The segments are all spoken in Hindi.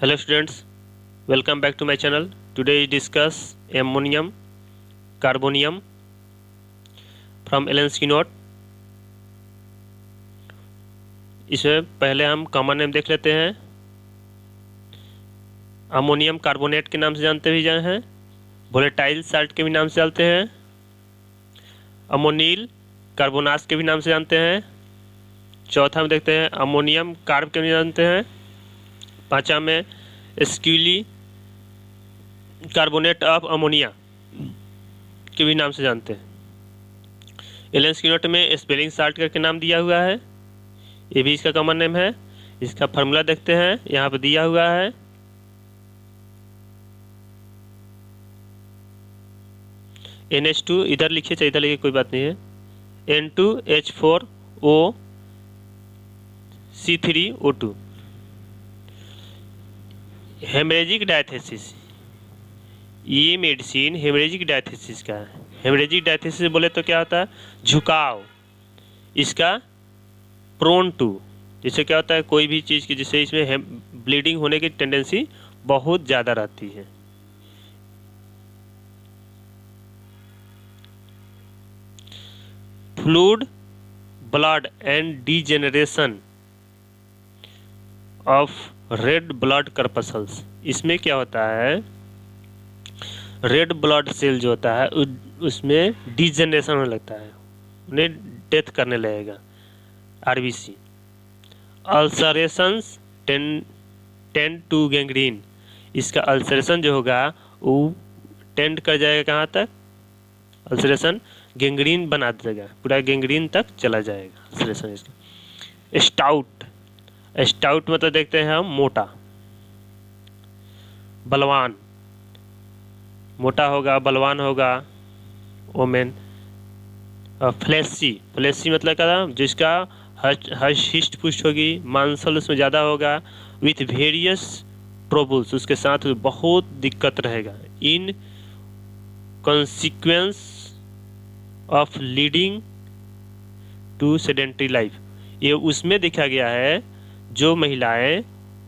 Hello students, welcome back to my channel. Today we discuss ammonium carbonium from Allen's note. इसमें पहले हम कॉमन नेम देख लेते हैं। अमोनियम कार्बोनेट के नाम से जानते भी जाए हैं, वोलेटाइल साल्ट के भी नाम से जानते हैं, अमोनिल कार्बोनास के भी नाम से जानते हैं। चौथा में देखते हैं अमोनियम कार्ब के भी जानते हैं। पांचवा में स्क्यूली कार्बोनेट ऑफ अमोनिया के भी नाम से जानते हैं। एलेंस की नोट में स्पेलिंग साल्ट करके नाम दिया हुआ है, ये भी इसका कॉमन नेम है। इसका फार्मूला देखते हैं, यहाँ पे दिया हुआ है। NH2 इधर लिखिए, चाहे इधर लिखिए, कोई बात नहीं है। N2H4O C3O2। हेमरेजिक डायथेसिस, ये मेडिसिन हेमरेजिक डायथेसिस का है। हेमरेजिक डायथेसिस बोले तो क्या होता है? झुकाव। इसका प्रोन टू, जिससे क्या होता है, कोई भी चीज़ की जिससे इसमें ब्लीडिंग होने की टेंडेंसी बहुत ज़्यादा रहती है। Fluid blood and degeneration of red blood corpuscles. इसमें क्या होता है, रेड ब्लड सेल जो होता है उसमें डीजेनरेशन होने लगता है, उन्हें डेथ करने लगेगा। RBC ulcerations tend to gangrene. इसका अल्सरेशन जो होगा वो टेंड कर जाएगा कहाँ तक? अल्सरेशन गैंग्रीन बना देगा, पूरा गैंग्रीन तक चला जाएगा अल्सरेशन इसका। स्टाउट मतलब देखते हैं हम मोटा, बलवान, मोटा होगा, बलवान होगा, ओमेन। फ्लैसी मतलब क्या? जिसका हिस्ट पुष्ट होगी, मांसल उसमें ज़्यादा होगा, विथ वेरियस ट्रबल्स, उसके साथ बहुत दिक्कत रहेगा। In consequence of leading to sedentary life. ये उसमें देखा गया है जो महिलाएं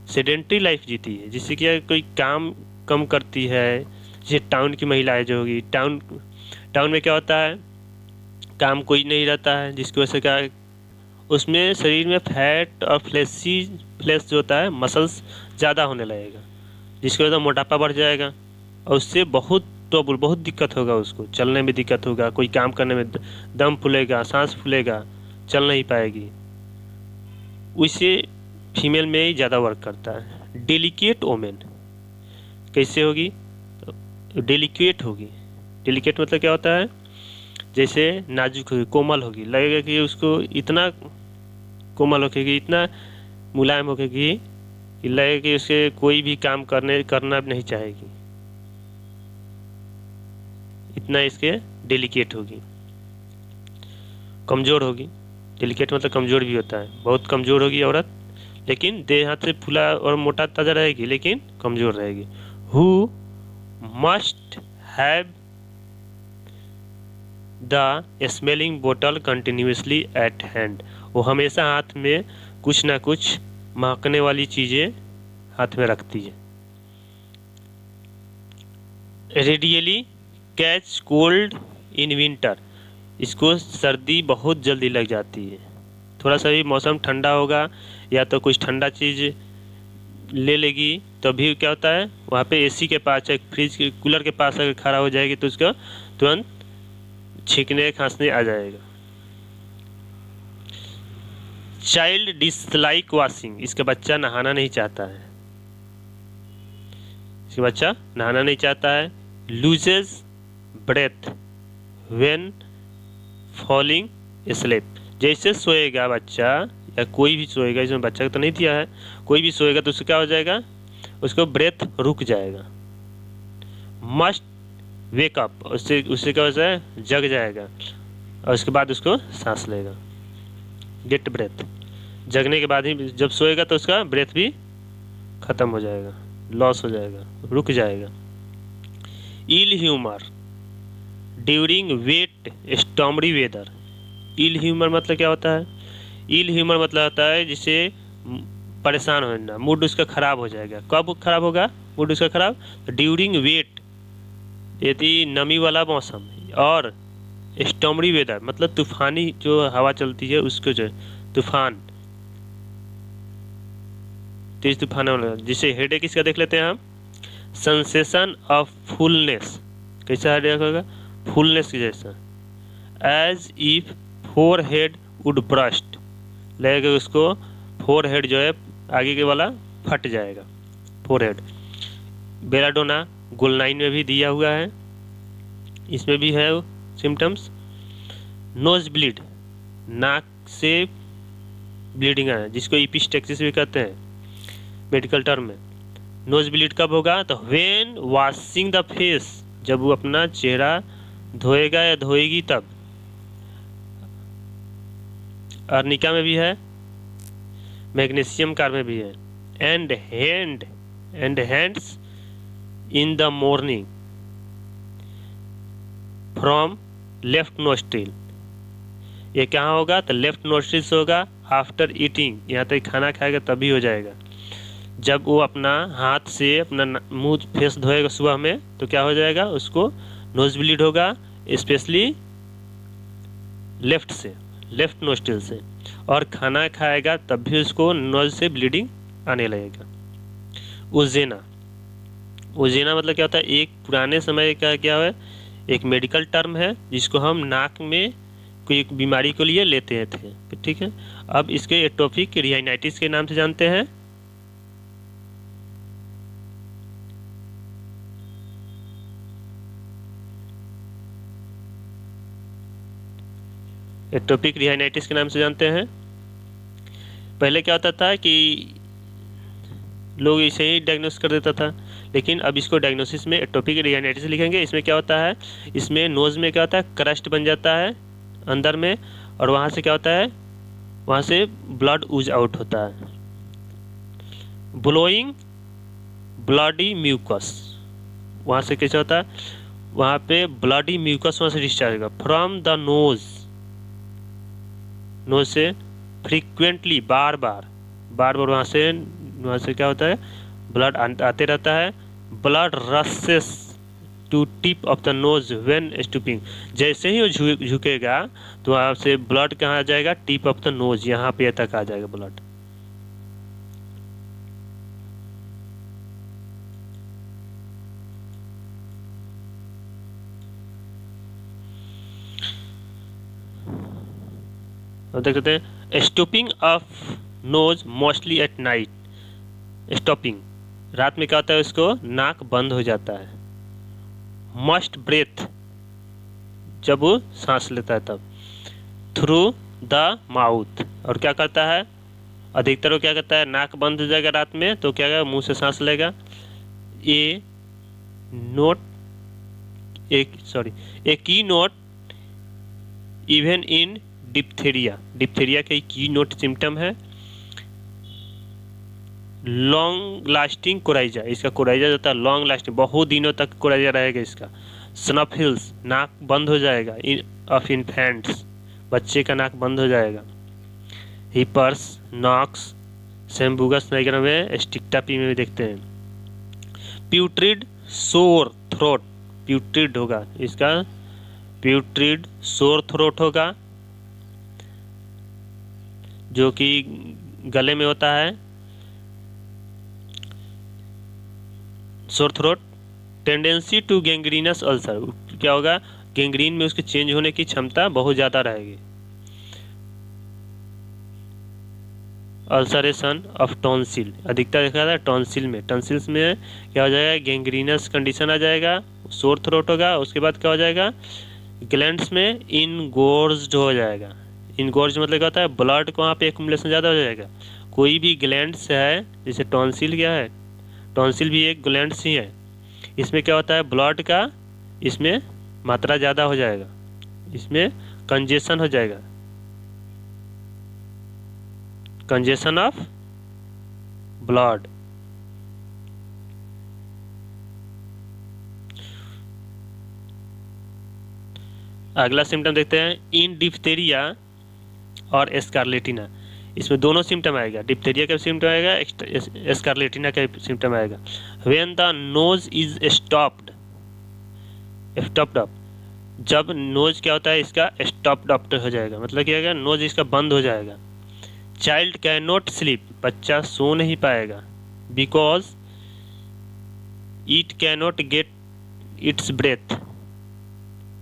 सेडेंट्री लाइफ जीती है, जिससे कि कोई काम कम करती है। जैसे टाउन की महिलाएं जो होगी, टाउन में क्या होता है, काम कोई नहीं रहता है, जिसकी वजह से क्या, उसमें शरीर में फैट और फ्लेश जो होता है, मसल्स ज़्यादा होने लगेगा, जिसकी वजह से मोटापा बढ़ जाएगा और उससे बहुत दिक्कत होगा। उसको चलने में दिक्कत होगा, कोई काम करने में दम फूलेगा, सांस फूलेगा, चल नहीं पाएगी। उससे फीमेल में ही ज़्यादा वर्क करता है। डेलिकेट वोमेन कैसे होगी? डेलिकेट होगी। डेलिकेट मतलब क्या होता है? जैसे नाजुक होगी, कोमल होगी, लगेगा कि उसको इतना कोमल होगी, इतना मुलायम होगी कि लगेगा कि उसे कोई भी काम करना नहीं चाहेगी, इतना इसके डेलिकेट होगी। कमज़ोर होगी, डेलिकेट मतलब कमज़ोर भी होता है, बहुत कमज़ोर होगी औरत, लेकिन देह हाथ से फूला और मोटा ताज़ा रहेगी, लेकिन कमज़ोर रहेगी। Who must have the smelling बोतल कंटिन्यूसली एट हैंड। वो हमेशा हाथ में कुछ ना कुछ महकने वाली चीज़ें हाथ में रखती है। Radially catch cold in winter. इसको सर्दी बहुत जल्दी लग जाती है। थोड़ा सा भी मौसम ठंडा होगा या तो कुछ ठंडा चीज़ ले लेगी, तभी क्या होता है, वहाँ पे AC के पास या फ्रिज के कूलर के पास अगर खड़ा हो जाएगी तो उसका तुरंत छींकने खांसने आ जाएगा। Child dislike washing. इसका बच्चा नहाना नहीं चाहता है, इसका बच्चा नहाना नहीं चाहता है। Loses breath when falling sleep. जैसे सोएगा बच्चा या कोई भी सोएगा, इसमें बच्चा तो नहीं दिया है, कोई भी सोएगा तो उसको क्या हो जाएगा, उसको ब्रेथ रुक जाएगा। मस्ट वेकअप, उससे क्या होता है, जग जाएगा और उसके बाद उसको सांस लेगा। गेट ब्रेथ, जगने के बाद ही जब सोएगा तो उसका ब्रेथ भी खत्म हो जाएगा, लॉस हो जाएगा, रुक जाएगा। Ill humour during wet stormy weather. Ill humour मतलब क्या होता है? इल ह्यूमर मतलब होता है जिसे परेशान होना, मूड उसका ख़राब हो जाएगा। कब खराब होगा मूड उसका ख़राब? ड्यूरिंग वेट, यदि नमी वाला मौसम और स्टॉर्मी वेदर, मतलब तूफानी जो हवा चलती है उसको, जो तूफान, तेज तूफान वाला, जिसे हेडेक इसका देख लेते हैं हम। सेंसेशन ऑफ फुलनेस, कैसा हेडेक होगा? फुलनेस की जैसा, as if forehead would burst, लगेगा उसको फोर हेड जो है आगे के वाला फट जाएगा, फोर हेड। बेलाडोना गोलनाइन में भी दिया हुआ है, इसमें भी है सिम्टम्स। नोज ब्लीड, नाक से ब्लीडिंग आना, जिसको इपिस्टेक्सिस भी कहते हैं मेडिकल टर्म में। नोज ब्लीड कब होगा? तो व्हेन वॉशिंग द फेस, जब वो अपना चेहरा धोएगा या धोएगी तब। अर्निका में भी है, मैग्नीशियम कार में भी है। And hands in the morning from left nostril, ये कहाँ होगा? तो लेफ्ट नोस्ट्रिल से होगा। आफ्टर ईटिंग, यहाँ तक खाना खाएगा तभी हो जाएगा। जब वो अपना हाथ से अपना मुंह फेस धोएगा सुबह में तो क्या हो जाएगा? उसको नोज ब्लीड होगा, स्पेशली लेफ्ट से, लेफ्ट नोस्ट्रिल से। और खाना खाएगा तब भी उसको नोज से ब्लीडिंग आने लगेगा। उजेना, उजेना मतलब क्या होता है? एक पुराने समय का क्या है, एक मेडिकल टर्म है जिसको हम नाक में कोई एक बीमारी के लिए लेते थे, ठीक है। अब इसके एटोपिक रिहाइनाइटिस के नाम से जानते हैं। एटोपिक रिहाइनाइटिस के नाम से जानते हैं। पहले क्या होता था कि लोग इसे ही डायग्नोस कर देता था, लेकिन अब इसको डायग्नोसिस में एटोपिक रिहाइनाइटिस लिखेंगे। इसमें क्या होता है? इसमें नोज़ में क्या होता है? क्रस्ट बन जाता है अंदर में, और वहाँ से क्या होता है? वहाँ से ब्लड ऊज आउट होता है। ब्लोइंग ब्लडी म्यूकस, वहाँ से कैसे होता है? वहाँ पे ब्लडी म्यूकस वहाँ से डिस्चार्ज होगा फ्रॉम द नोज, नोज से फ्रीक्वेंटली, बार बार वहाँ से क्या होता है? ब्लड आते रहता है। Blood rushes to tip of the nose when stooping, जैसे ही वो झुकेगा तो वहाँ से ब्लड कहाँ आ जाएगा? टिप ऑफ द नोज, यहाँ पे तक आ जाएगा ब्लड। देख सकते हैं stopping of nose mostly at night. Stopping, रात में क्या होता है? उसको नाक बंद हो जाता है। मस्ट ब्रेथ, जब वो सांस लेता है तब। थ्रू द माउथ, और क्या करता है? अधिकतर वो क्या करता है? नाक बंद हो जाएगा रात में तो क्या करेगा? मुंह से सांस लेगा। ए की note even in diphtheria, diphtheria का की नोट सिम्टम है। लॉन्ग लास्टिंग कोराइजा, इसका कोराइजा जो होता है लॉन्ग लास्टिंग, बहुत दिनों तक कोराइजा रहेगा इसका। स्नफिल्स, नाक बंद हो जाएगा ऑफ इन्फेंट्स, बच्चे का नाक बंद हो जाएगा। हिपर्स, नॉक्स, सेम्बुगस वगैरह में, स्टिक्टा पी में भी देखते हैं। प्यूट्रिड सोर थ्रोट, प्यूट्रिड होगा इसका, प्यूट्रिड सोर थ्रोट होगा जो कि गले में होता है। Sore throat. Tendency to gangrenous ulcer, क्या होगा? गैंग्रीन में उसके चेंज होने की क्षमता बहुत ज़्यादा रहेगी। अल्सरेशन ऑफ टॉन्सिल, अधिकतर देखा था टॉन्सिल में, टॉन्सिल्स में क्या हो जाएगा? गैंग्रीनस कंडीशन आ जाएगा, सोर थ्रोट होगा। उसके बाद क्या हो जाएगा? ग्लैंड्स में इनगोर्ज्ड हो जाएगा। इनगोर्ज मतलब क्या होता है? ब्लड को वहाँ पे एक्युमुलेशन ज़्यादा हो जाएगा। कोई भी ग्लैंड्स है, जैसे टॉन्सिल क्या है? टॉन्सिल भी एक ग्लैंड्स ही है। इसमें क्या होता है? ब्लड का इसमें मात्रा ज़्यादा हो जाएगा, इसमें कंजेशन हो जाएगा, कंजेशन ऑफ ब्लड। अगला सिम्टम देखते हैं इन डिप्थेरिया और एस्कारलेटिना। इसमें दोनों सिम्टम आएगा, डिप्थेरिया का सिम्टम आएगा, एस्कारलेटिना का सिम्टम आएगा। When the nose is stopped up, जब नोज क्या होता है इसका स्टॉप्ड अप हो जाएगा, मतलब क्या होगा, नोज इसका बंद हो जाएगा। चाइल्ड कैन नॉट स्लीप, बच्चा सो नहीं पाएगा, because it can not gate it's breath,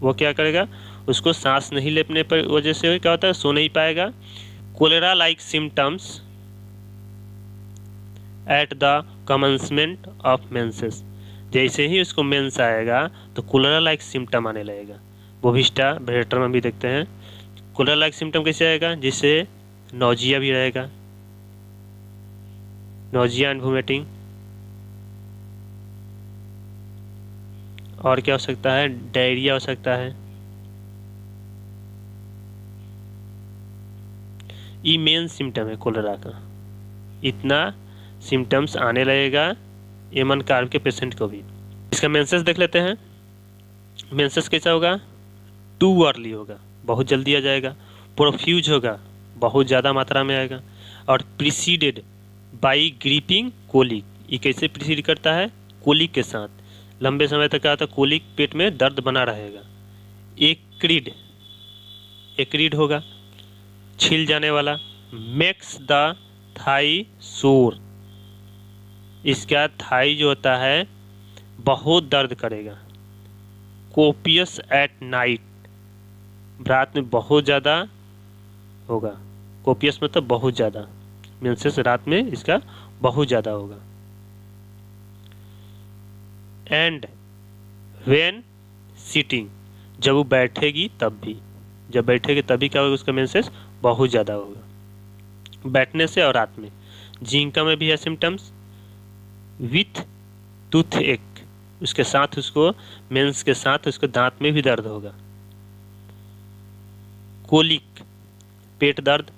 वो क्या करेगा, उसको सांस नहीं लेने पर वजह से क्या होता है, सो नहीं पाएगा। Cholera like symptoms at the commencement of menses, जैसे ही उसको मेंस आएगा तो कोलेरा लाइक सिम्टम आने लगेगा। बोविस्टा ब्रेटर में भी देखते हैं कोलेरा लाइक सिम्टम कैसे आएगा, जिससे नौजिया भी रहेगा, नौजिया एंड वोमिटिंग। और क्या हो सकता है, डायरिया हो सकता है। ये मेन सिम्टम है कोलेरा का, इतना सिम्टम्स आने लगेगा एमन कार्ब के पेशेंट को भी। इसका मेंसेस देख लेते हैं। मेंसेस कैसा होगा, टू अर्ली होगा, बहुत जल्दी आ जाएगा। प्रोफ्यूज होगा, बहुत ज़्यादा मात्रा में आएगा। और प्रीसीडेड बाई ग्रीपिंग कोलिक, ये कैसे प्रीसीड करता है, कोलिक के साथ, लंबे समय तक क्या होता है, कोलिक पेट में दर्द बना रहेगा। एक्रीड होगा, छिल जाने वाला। मेक्स द थाई सोर, इसका थाई जो होता है बहुत दर्द करेगा। कोपियस एट नाइट, रात में बहुत ज़्यादा होगा। कोपियस मतलब बहुत ज़्यादा, मेंसेस रात में इसका बहुत ज़्यादा होगा। एंड व्हेन सिटिंग, जब वो बैठेगी तब भी, जब बैठेगी तभी क्या होगा, उसका मेंसेस बहुत ज़्यादा होगा, बैठने से और रात में। जिंका में भी है सिम्टम्स, विथ टूथ एक, उसके साथ उसको मेंस के साथ उसको दांत में भी दर्द होगा। कोलिक, पेट दर्द।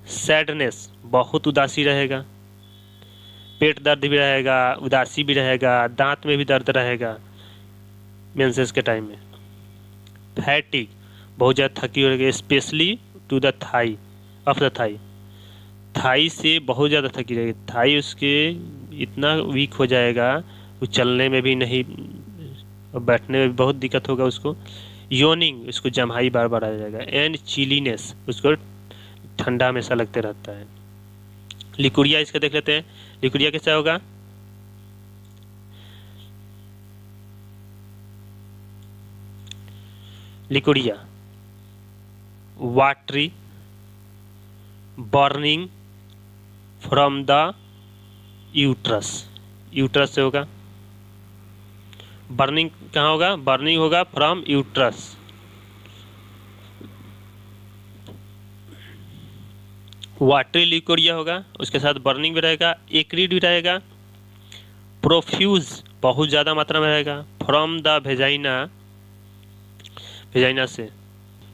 सैडनेस, बहुत उदासी रहेगा, पेट दर्द भी रहेगा, उदासी भी रहेगा, दांत में भी दर्द रहेगा मेंसेस के टाइम में। फैटिक, बहुत ज़्यादा थकी रहेगी, specially to the thigh of the thigh, thigh से बहुत ज़्यादा थकी रहेगी, थाई उसके इतना वीक हो जाएगा, वो चलने में भी नहीं और बैठने में भी बहुत दिक्कत होगा उसको। योनिंग, उसको जम्हाई बार बार आ जाएगा। एंड चिलीनेस, उसको ठंडा हमेशा लगते रहता है। लिकुरिया इसका देख लेते हैं, लिकुरिया कैसा होगा, leucorrhoea watery, burning from the uterus, uterus से होगा। बर्निंग कहाँ होगा, बर्निंग होगा फ्रॉम यूट्रस। वाटरी लिकोरिया होगा, उसके साथ बर्निंग भी रहेगा, एक्रिड भी रहेगा। प्रोफ्यूज, बहुत ज़्यादा मात्रा में रहेगा। फ्रॉम द वेजाइना, वेजाइना से।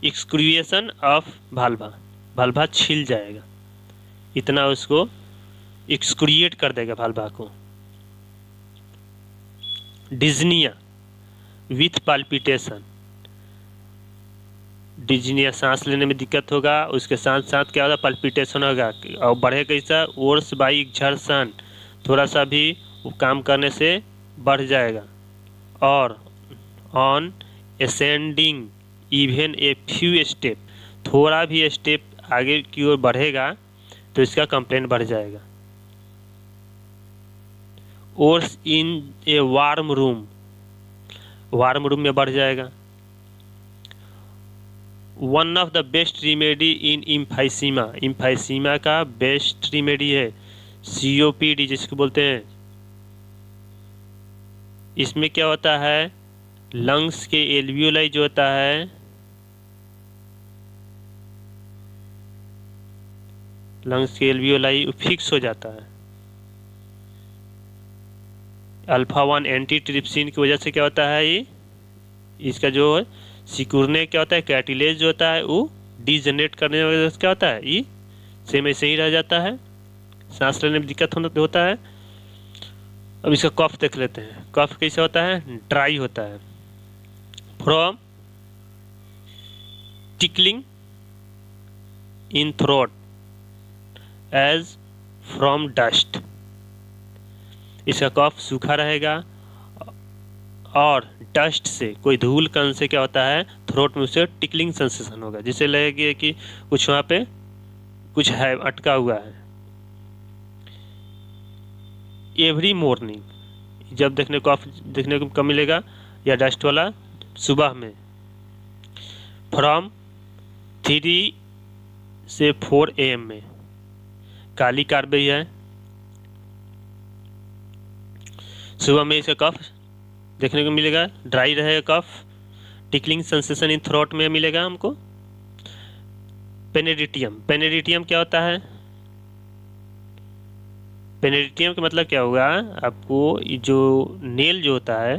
एक्सक्रिएशन ऑफ भाल्वा, भाल्वा छिल जाएगा, इतना उसको एक्सक्रिएट कर देगा भाल्वा को। डिज्निया विथ पाल्पिटेशन, डिज्निया सांस लेने में दिक्कत होगा, उसके साथ साथ क्या होगा, पल्पिटेशन होगा और बढ़े कैसा, ओर्स बाई एक्सर्शन, थोड़ा सा भी वो काम करने से बढ़ जाएगा। और on ascending even a few step, थोड़ा भी स्टेप आगे की ओर बढ़ेगा तो इसका कंप्लेंट बढ़ जाएगा। Worse in a warm room, warm room में बढ़ जाएगा। One of the best remedy in emphysema, emphysema का बेस्ट रेमेडी है COPD जिसको बोलते हैं। इसमें क्या होता है, लंग्स के एल्वियोलाई जो होता है, लंग्स के एल्वियोलाई फिक्स हो जाता है। अल्फा 1 एंटीट्रिप्सिन की वजह से क्या होता है, ये इसका जो सिकुड़ने क्या होता है, कैटिलेज जो होता है वो डिजनरेट करने की वजह से क्या होता है, ये सेम ऐसे ही रह जाता है, सांस लेने में दिक्कत होता है। अब इसका कफ देख लेते हैं, कफ कैसे होता है, ड्राई होता है। From tickling in throat as from dust. इसका कफ सूखा रहेगा और डस्ट से, कोई धूल कण से क्या होता है, थ्रोट में उसे टिकलिंग सेंसेशन होगा, जिससे लगेगा कि कुछ वहाँ पे कुछ है, अटका हुआ है। एवरी मॉर्निंग, जब देखने को कब मिलेगा या डस्ट वाला, सुबह में फ्रॉम 3 से 4 AM में। काली कार्बेई है, सुबह में इसका कफ देखने को मिलेगा, ड्राई रहेगा कफ, टिकलिंग सेंसेशन इन थ्रोट में मिलेगा हमको। पेनेडिटियम क्या होता है, पेनेडिटियम का मतलब क्या होगा आपको, जो नेल जो होता है,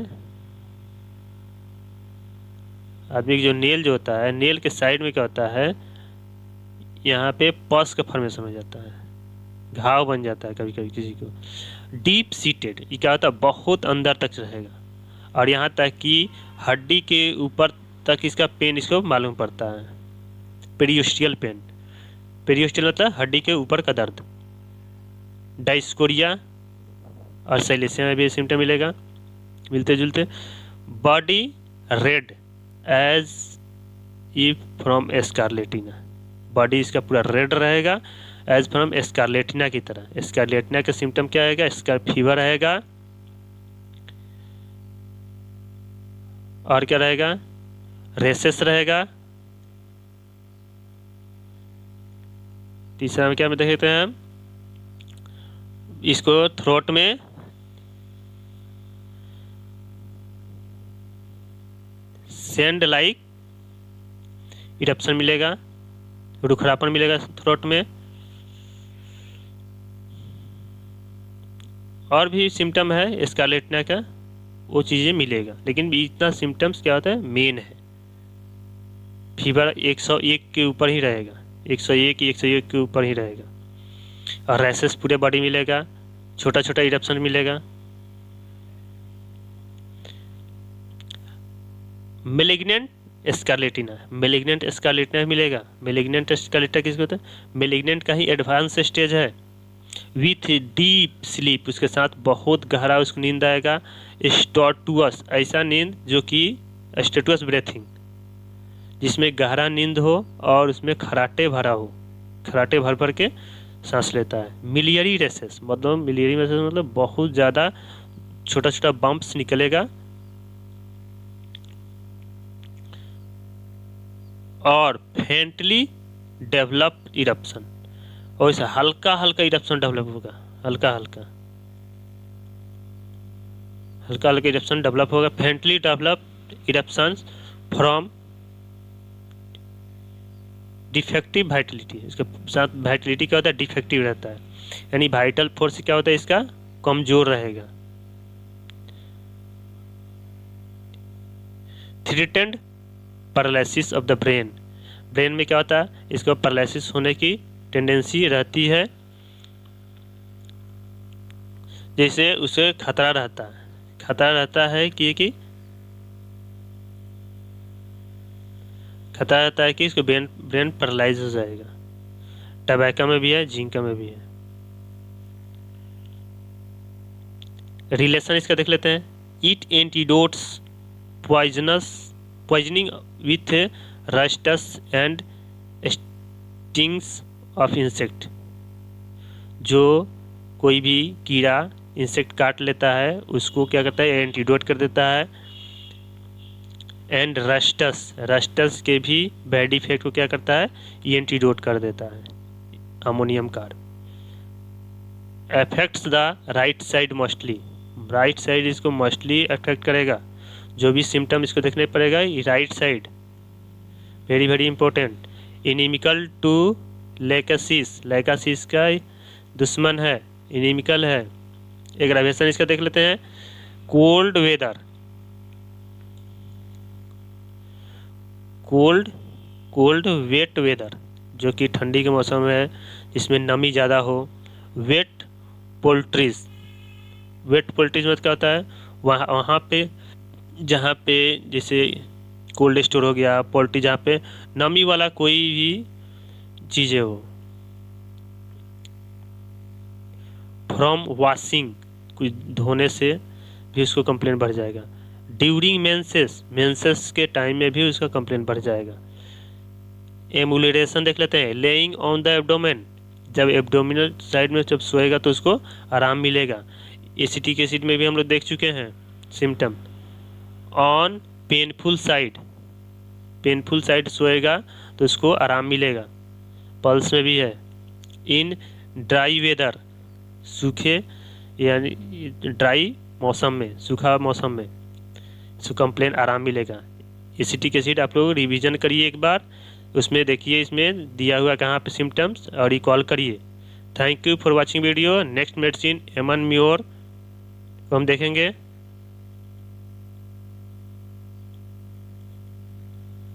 आदमी की जो नेल जो होता है, नेल के साइड में क्या होता है, यहाँ पे पस का फॉर्मेशन हो जाता है, घाव बन जाता है कभी कभी किसी को। डीप सीटेड, ये क्या होता है, बहुत अंदर तक रहेगा, और यहाँ तक कि हड्डी के ऊपर तक इसका पेन इसको मालूम पड़ता है। पेरियोस्टियल पेन, पेरियोस्टियल मतलब हड्डी के ऊपर का दर्द। डाइस्कोरिया और साइलेसिया में भी सिम्टम मिलेगा मिलते जुलते। Body red as if from scarlatina, body इसका पूरा रेड रहेगा एज फ्रॉम एस्कारलेटिना की तरह। एस्कारलेटिना का सिम्टम क्या आएगा, इसका फीवर रहेगा, और क्या रहेगा, रेसेस रहेगा। तीसरा में क्या में देखते हैं हम, इसको थ्रोट में सैंड लाइक इरप्शन मिलेगा, रुखरापन मिलेगा थ्रोट में, और भी सिम्टम है एस्कारलेटिना का, वो चीज़ें मिलेगा। लेकिन इतना सिम्टम्स क्या होता है, मेन है। फीवर 101 के ऊपर ही रहेगा, 101 के ऊपर ही रहेगा, और रैसेस पूरे बॉडी मिलेगा, छोटा छोटा इरप्शन मिलेगा। मेलिग्नेंट एस्कारलेटिना, मेलिग्नेंट एस्कारलेटिना मिलेगा। मेलिग्नेंट एस्कारलेटिना किसको होता है, मेलिग्नेंट का ही एडवांस स्टेज है। विथ डीप स्लीप, उसके साथ बहुत गहरा उसको नींद आएगा। स्टैटुअस, ऐसा नींद जो कि स्टैटुअस ब्रेथिंग, जिसमें गहरा नींद हो और उसमें खराटे भरा हो, खराटे भर भर के सांस लेता है। मिलियरी रेसेस, मतलब मिलियरी रेसेस मतलब बहुत ज़्यादा छोटा छोटा बम्प्स निकलेगा, और फेंटली डेवलप्ड इरप्शन, और इसे हल्का हल्का इरप्शन डेवलप होगा, हल्का हल्का इरप्शन डेवलप होगा। Faintly developed eruptions from defective Vitality, इसके साथ वाइटलिटी क्या होता है, डिफेक्टिव रहता है, यानी वाइटल फोर्स क्या होता है, इसका कमजोर रहेगा। Threatened paralysis of the brain, brain में क्या होता है, इसको पैरालिसिस होने की टेंडेंसी रहती है, जैसे उसे खतरा रहता है कि खतरा रहता है कि इसको ब्रेन पैरालाइज हो जाएगा। टबैका में भी है, जिंका में भी है। रिलेशन इसका देख लेते हैं। It antidotes poisoning with rhus tox and stings of insect, जो कोई भी कीड़ा इंसेक्ट काट लेता है उसको क्या करता है, एंटीडोट कर देता है। एंड रस्टस के भी बैड इफेक्ट को क्या करता है, एंटीडोट कर देता है, ammonium carb. Affects the right side mostly, right side इसको मोस्टली अफेक्ट करेगा। जो भी सिम्टम इसको देखने पड़ेगा, ये right side, very very important. Inimical to lachesis का दुश्मन है, इनिमिकल है। एग्रावेशन इसका देख लेते हैं। कोल्ड वेट वेदर, जो कि ठंडी के मौसम में है, जिसमें नमी ज़्यादा हो। वेट पोल्ट्रीज मतलब क्या होता है, वहाँ पे जहाँ पे जैसे कोल्ड स्टोर हो गया, पोल्ट्री जहाँ पे नमी वाला कोई भी चीज़ें हो। फ्रॉम वॉशिंग, कुछ धोने से भी उसको कंप्लेन बढ़ जाएगा। ड्यूरिंग मेंसेस, मेंसेस के टाइम में भी उसका कंप्लेन बढ़ जाएगा। एमुलेशन देख लेते हैं। लेइंग ऑन द एब्डोमेन, जब एब्डोमिनल साइड में जब सोएगा तो उसको आराम मिलेगा। एसिटिक एसिड में भी हम लोग देख चुके हैं symptom. On painful side, painful side सोएगा तो उसको आराम मिलेगा। पल्स में भी है। इन ड्राई वेदर, सूखे यानी ड्राई मौसम में, सूखा मौसम में इसको कंप्लेन आराम मिलेगा। एसिटिक एसिड आप लोग रिवीजन करिए एक बार, उसमें देखिए इसमें दिया हुआ कहाँ पे सिम्टम्स और रिकॉल करिए। Thank you for watching video. Next medicine एमन म्योर को हम देखेंगे।